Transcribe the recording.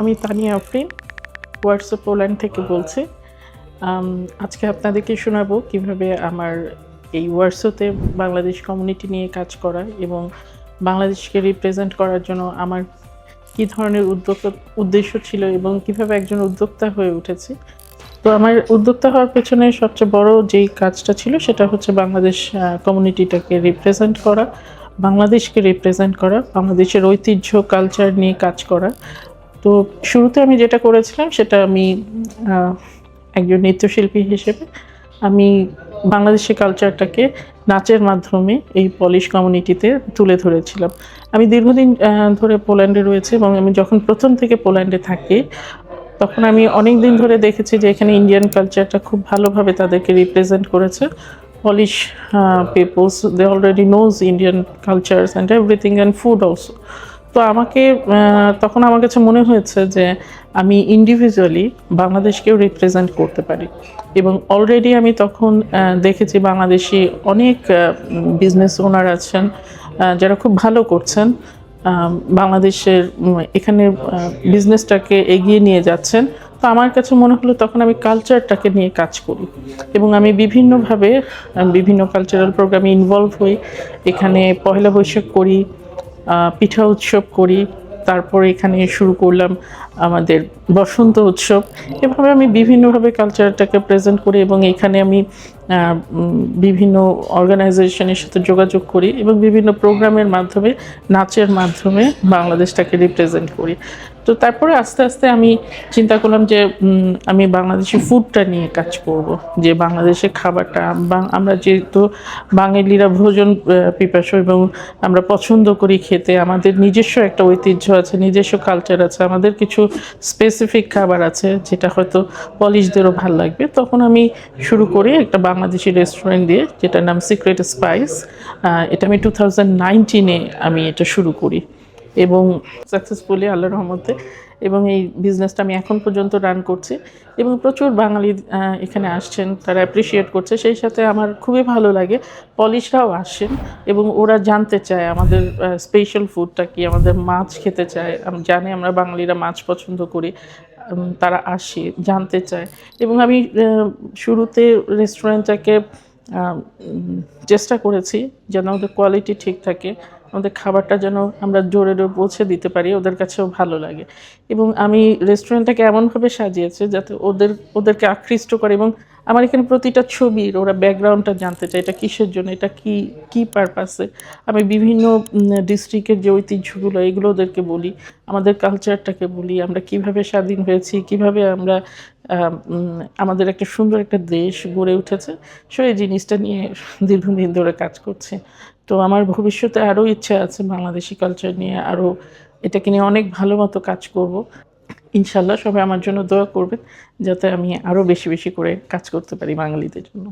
আমি Tania Afrin WhatsApp Poland থেকে বলছি। আজকে আপনাদেরকে শোনাবো কিভাবে আমার এই ওয়ার্সোতে বাংলাদেশ কমিউনিটি নিয়ে কাজ করা এবং বাংলাদেশকে রিপ্রেজেন্ট করার জন্য আমার কী ধরনের উদ্দেশ্য ছিল এবং কিভাবে একজন উদ্যোক্তা হয়ে উঠেছি। তো আমার উদ্যোক্তা হওয়ার পেছনে সবচেয়ে বড় যেই কাজটা ছিল সেটা হচ্ছে বাংলাদেশ কমিউনিটিটাকে রিপ্রেজেন্ট করা, বাংলাদেশকে রিপ্রেজেন্ট করা, বাংলাদেশের ঐতিহ্য কালচার নিয়ে কাজ করা। তো শুরুতে আমি যেটা করেছিলাম সেটা আমি একজন নৃত্যশিল্পী হিসেবে আমি বাংলাদেশের কালচারটাকে নাচের মাধ্যমে এই পলিশ কমিউনিটিতে তুলে ধরেছিলাম। আমি দীর্ঘদিন ধরে পোল্যান্ডে রয়েছে এবং আমি যখন প্রথম থেকে পোল্যান্ডে থাকি তখন আমি অনেক দিন ধরে দেখেছি যে এখানে ইন্ডিয়ান কালচারটা খুব ভালোভাবে তাদেরকে রিপ্রেজেন্ট করেছে। Polish peoples they already knows Indian cultures and everything and food also. তো আমাকে তখন আমার কাছে মনে হয়েছে যে আমি ইন্ডিভিজুয়ালি বাংলাদেশকেও রিপ্রেজেন্ট করতে পারি এবং অলরেডি আমি তখন দেখেছি বাংলাদেশি অনেক বিজনেস ওনার আছেন যারা খুব ভালো করছেন, বাংলাদেশের এখানে বিজনেসটাকে এগিয়ে নিয়ে যাচ্ছেন। তো আমার কাছে মনে হলো তখন আমি কালচারটাকে নিয়ে কাজ করি এবং আমি বিভিন্নভাবে বিভিন্ন কালচারাল প্রোগ্রামে ইনভলভ হই। এখানে পয়লা বৈশাখ করি, পিঠা উৎসব করি, তারপরে এখানে শুরু করলাম আমাদের বসন্ত উৎসব। এভাবে আমি বিভিন্নভাবে কালচারটাকে প্রেজেন্ট করি এবং এখানে আমি বিভিন্ন অর্গানাইজেশনের সাথে যোগাযোগ করি এবং বিভিন্ন প্রোগ্রামের মাধ্যমে নাচের মাধ্যমে বাংলাদেশটাকে রিপ্রেজেন্ট করি। তো তারপরে আস্তে আস্তে আমি চিন্তা করলাম যে আমি বাংলাদেশি ফুডটা নিয়ে কাজ করব, যে বাংলাদেশের খাবারটা আমরা যেহেতু বাঙালিরা ভোজন পিপাসু এবং আমরা পছন্দ করি খেতে, আমাদের নিজস্ব একটা ঐতিহ্য আছে, নিজস্ব কালচার আছে, আমাদের কিছু স্পেসিফিক খাবার আছে যেটা হয়তো পলিশদেরও ভাল লাগবে। তখন আমি শুরু করি একটা বাংলাদেশি রেস্টুরেন্ট দিয়ে, যেটার নাম সিক্রেট স্পাইস। এটা আমি 2019-এ আমি এটা শুরু করি এবং সাকসেসফুলি আল্লাহর রহমতে, এবং এই বিজনেসটা আমি এখন পর্যন্ত রান করছি এবং প্রচুর বাঙালি এখানে আসছেন, তারা অ্যাপ্রিসিয়েট করছে। সেই সাথে আমার খুবই ভালো লাগে পলিশরাও আসেন এবং ওরা জানতে চায় আমাদের স্পেশাল ফুডটা কি, আমাদের মাছ খেতে চায়, জানে আমরা বাঙালিরা মাছ পছন্দ করি, তারা আসে জানতে চায়। এবং আমি শুরুতে রেস্টুরেন্টটাকে চেষ্টা করেছি যেন ওদের কোয়ালিটি ঠিক থাকে, আমাদের খাবারটা যেন আমরা জোরে পৌঁছে দিতে পারি, ওদের কাছেও ভালো লাগে। এবং আমি রেস্টুরেন্টটাকে এমনভাবে সাজিয়েছি যাতে ওদেরকে আকৃষ্ট করে এবং আমার এখানে প্রতিটা ছবির ওরা ব্যাকগ্রাউন্ডটা জানতে চায়, এটা কিসের জন্য, এটা কী পারপাসে। আমি বিভিন্ন ডিস্ট্রিক্টের যে ঐতিহ্যগুলো এগুলো ওদেরকে বলি, আমাদের কালচারটাকে বলি, আমরা কিভাবে স্বাধীন হয়েছি, কিভাবে আমরা আমাদের একটা সুন্দর একটা দেশ গড়ে উঠেছে। এই জিনিসটা নিয়ে দীর্ঘদিন ধরে কাজ করছি। তো আমার ভবিষ্যতে আরও ইচ্ছা আছে বাংলাদেশি কালচার নিয়ে আরও এটাকে নিয়ে অনেক ভালো মতো কাজ করব ইনশাল্লাহ। সবাই আমার জন্য দোয়া করবেন যাতে আমি আরও বেশি বেশি করে কাজ করতে পারি বাঙালিদের জন্য।